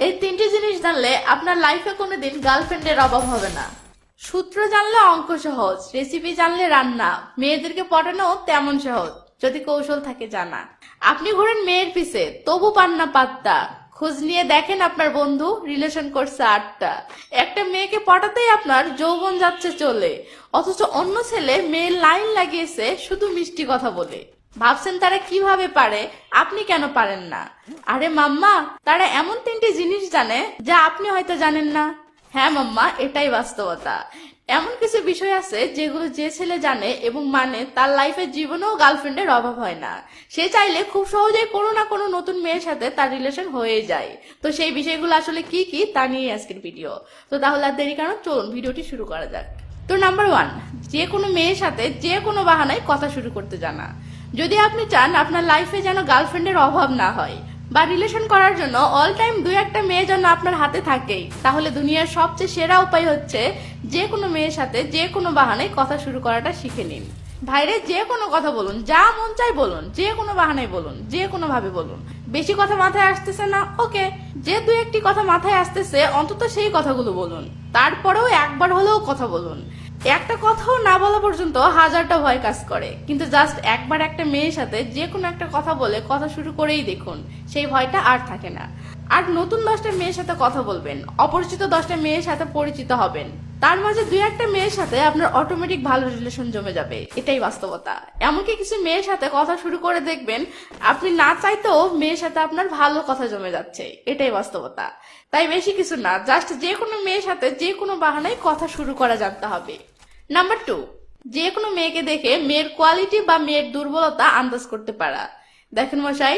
এই তিনটি জিনিস জানলে আপনার লাইফে কোনোদিন গার্লফ্রেন্ডের অভাব হবে না। সূত্র জানলে অঙ্ক সহজ, রেসিপি জানলে রান্না, মেয়েদেরকে পটানো তেমন সহজ যদি কৌশল থাকে জানা। আপনি ঘোরেন মেয়ের পিছে তবু পান না পাত্তা, খোঁজ নিয়ে দেখেন আপনার বন্ধু রিলেশন করছে 8টা। একটা মেয়েকে পটাতেই আপনার যৌবন যাচ্ছে চলে, অথচ অন্য ছেলে মেয়ের লাইন লাগিয়েছে শুধু মিষ্টি কথা বলে। ভাবছেন তারা কিভাবে পারে, আপনি কেন পারেন না? আরে মাম্মা, তারা এমন 3টি জিনিস জানে যা আপনি হয়তো জানেন না। হ্যাঁ মাম্মা, এটাই বাস্তবতা। এমন কিছু বিষয় আছে যেগুলো যে ছেলে জানে এবং মানে তার লাইফে জীবনেও গার্লফ্রেন্ডের অভাব হয় না। সে চাইলে খুব সহজেই কোনো না কোনো নতুন মেয়ের সাথে তার রিলেশন হয়ে যায়। তো সেই বিষয়গুলো আসলে কি কি তা নিয়ে আজকের ভিডিও। তো তাহলে আর দেরি কেন, চলুন ভিডিওটি শুরু করা যাক। তো নাম্বার 1, যে কোনো মেয়ের সাথে যে কোনো বাহানায় কথা শুরু করতে জানা। যদি আপনি চান আপনার লাইফে যেন গার্লফ্রেন্ডের অভাব না হয় বা রিলেশন করার জন্য অল টাইম 2-1টা মেয়ে যেন আপনার হাতে থাকেই, তাহলে দুনিয়ার সবচেয়ে সেরা উপায় হচ্ছে যে কোনো মেয়ের সাথে যে কোনো বাহানায় কথা শুরু করাটা শিখে নিন। ভাইরে, যে কোনো কথা বলুন, যা মন চাই বলুন, যে কোনো বাহানায় বলুন, যে কোনো ভাবে বলুন। বেশি কথা মাথায় আসতেছে না, ওকে, যে 2-1টি কথা মাথায় আসতেছে অন্তত সেই কথাগুলো বলুন। তারপরেও একবার হলেও কথা বলুন। একটা কথাও না বলা পর্যন্ত 1000টা ভয় কাজ করে, কিন্তু জাস্ট একবার একটা মেয়ের সাথে যে কোনো একটা কথা বলে কথা শুরু করেই দেখুন, সেই ভয়টা আর থাকে না। আর নতুন 10টা মেয়ের সাথে কথা বলবেন, অপরিচিত 10টা মেয়ের সাথে পরিচিত হবেন, তার মাঝে 2-1টা মেয়ের সাথে আপনার অটোমেটিক ভালো রিলেশন জমে যাবে। এটাই বাস্তবতা। এমনকি কিছু মেয়ের সাথে কথা শুরু করে দেখবেন আপনি না চাইতেও মেয়ের সাথে আপনার ভালো কথা জমে যাচ্ছে। এটাই বাস্তবতা। তাই বেশি কিছু না, জাস্ট যে কোনো মেয়ের সাথে যে কোনো বাহানায় কথা শুরু করা জানতে হবে। নাম্বার 2, যে কোনো মেয়েকে দেখে মেয়ের কোয়ালিটি বা মেয়ের দুর্বলতা আন্দাজ করতে পারা। দেখেন মশাই,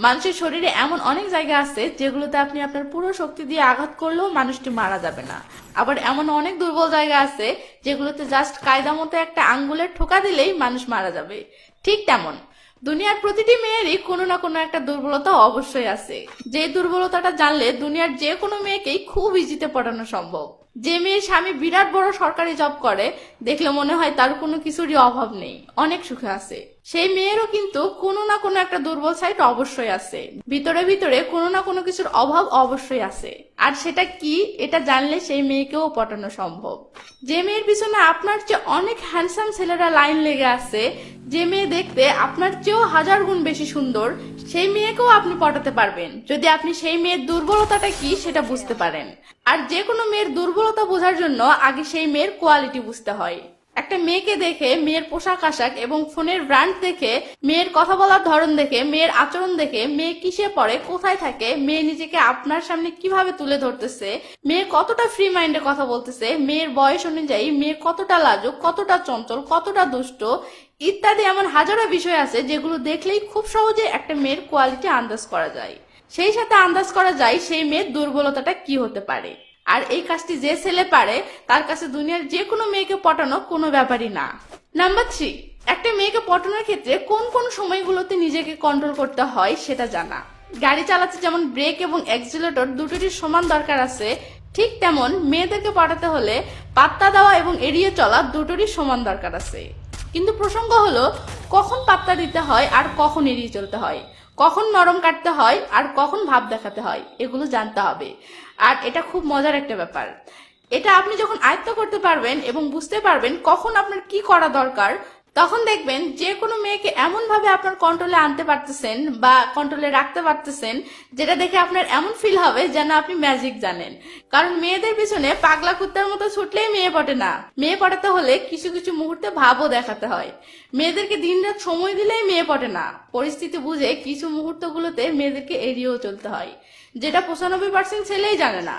মানুষের শরীরে এমন অনেক জায়গা আছে যেগুলোতে আপনি আপনার পুরো শক্তি দিয়ে আঘাত করলেও মানুষটি মারা যাবে না। আবার এমন অনেক দুর্বল জায়গা আছে যেগুলোতে জাস্ট কায়দা মতো একটা আঙ্গুলের ঠোকা দিলেই মানুষ মারা যাবে। ঠিক তেমন দুনিয়ার প্রতিটি মেয়েরই কোনো না কোনো একটা দুর্বলতা অবশ্যই আছে, যে দুর্বলতাটা জানলে দুনিয়ার যে কোনো মেয়েকেই খুব ইজিতে পটানো সম্ভব। যে মেয়ের স্বামী বিরাট বড় সরকারি জব করে, দেখলে মনে হয় তার কোনো কিছুরই অভাব নেই, অনেক সুখে আছে, সেই মেয়েরও কিন্তু কোনো না কোনো একটা দুর্বল সাইড অবশ্যই আছে। ভিতরে ভিতরে কোনো না কোনো কিছুর অভাব অবশ্যই আছে, আর সেটা কি এটা জানলে সেই মেয়েকেও পটানো সম্ভব। যে মেয়ের পিছনে আপনার চেয়ে অনেক হ্যান্ডসাম ছেলেরা লাইন লেগে আছে, যে মেয়ে দেখতে আপনার চেয়েও 1000 গুণ বেশি সুন্দর, সেই মেয়েকেও আপনি পটাতে পারবেন যদি আপনি সেই মেয়ের দুর্বলতাটা কি সেটা বুঝতে পারেন। আর যে কোনো মেয়ের দুর্বলতা বোঝার জন্য আগে সেই মেয়ের কোয়ালিটি বুঝতে হয়। একটা মেয়েকে দেখে, মেয়ের পোশাক আশাক এবং ফোনের ব্র্যান্ড দেখে, মেয়ের কথা বলার ধরন দেখে, মেয়ের আচরণ দেখে, মেয়ে কিসে পড়ে, কোথায় থাকে, মেয়ে নিজেকে আপনার সামনে কিভাবে তুলে ধরতেছে, মেয়ে কতটা ফ্রি মাইন্ডে কথা বলতেছে, মেয়ের বয়স অনুযায়ী মেয়ে কতটা লাজুক, কতটা চঞ্চল, কতটা দুষ্ট ইত্যাদি এমন হাজারো বিষয় আছে যেগুলো দেখলেই খুব সহজে একটা মেয়ের কোয়ালিটি আন্দাজ করা যায়। সেই সাথে আন্দাজ করা যায় সেই মেয়ের দুর্বলতাটা কি হতে পারে। আর এই কাজটি যে ছেলে পারে তার কাছে দুনিয়ার যে কোনো মেয়েকে পটানো কোনো ব্যাপারই না। নাম্বার 3, একটা মেয়েকে পটানোর ক্ষেত্রে কোন কোন সময়গুলোতে নিজেকে কন্ট্রোল করতে হয় সেটা জানা। গাড়ি চালাতে যেমন ব্রেক এবং অ্যাক্সিলারেটর দুটোরই সমান দরকার আছে, ঠিক তেমন মেয়েদেরকে পটাতে হলে পাত্তা দেওয়া এবং এড়িয়ে চলা দুটোরই সমান দরকার আছে। কিন্তু প্রসঙ্গ হলো কখন পাত্তা দিতে হয় আর কখন এড়িয়ে চলতে হয়, কখন নরম কাটতে হয় আর কখন ভাব দেখাতে হয়, এগুলো জানতে হবে। আর এটা খুব মজার একটা ব্যাপার। এটা আপনি যখন আয়ত্ত করতে পারবেন এবং বুঝতে পারবেন কখন আপনার কি করা দরকার, তখন দেখবেন যে কোনো মেয়েকে এমন ভাবে আপনার কন্ট্রোলে আনতে পারতেছেন বা কন্ট্রোলে রাখতে পারতেছেন যেটা দেখে আপনার এমন ফিল হবে যেন আপনি ম্যাজিক জানেন। কারণ মেয়েদের পিছনে পাগলা কুত্তার মতো ছুটলেই মেয়ে পটে না। মেয়ে পটাতে হলে কিছু কিছু মুহূর্তে ভাবও দেখাতে হয়। মেয়েদেরকে দিনরাত সময় দিলেই মেয়ে পটে না। পরিস্থিতি বুঝে কিছু মুহূর্তগুলোতে মেয়েদেরকে এড়িয়েও চলতে হয়, যেটা 95% ছেলেই জানে না।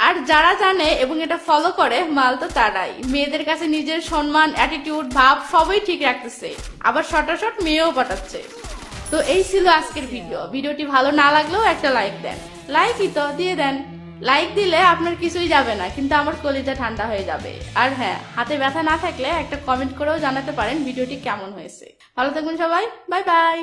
আর যারা জানে এবং এটা ফলো করে মাল তো তারাই। মেয়েদের কাছে নিজের সম্মান, অ্যাটিটিউড, ভাব সবই ঠিক রাখতেছে, আবার শটাশট মেয়েও পটাচ্ছে। তো এই ছিল আজকের ভিডিওটি ভালো না লাগলেও একটা লাইক দেন। লাইকই তো দিয়ে দেন। লাইক দিলে আপনার কিছুই যাবে না, কিন্তু আমার কলিজা ঠান্ডা হয়ে যাবে। আর হ্যাঁ, হাতে ব্যথা না থাকলে একটা কমেন্ট করেও জানাতে পারেন ভিডিওটি কেমন হয়েছে। ভালো থাকবেন সবাই, বাই বাই।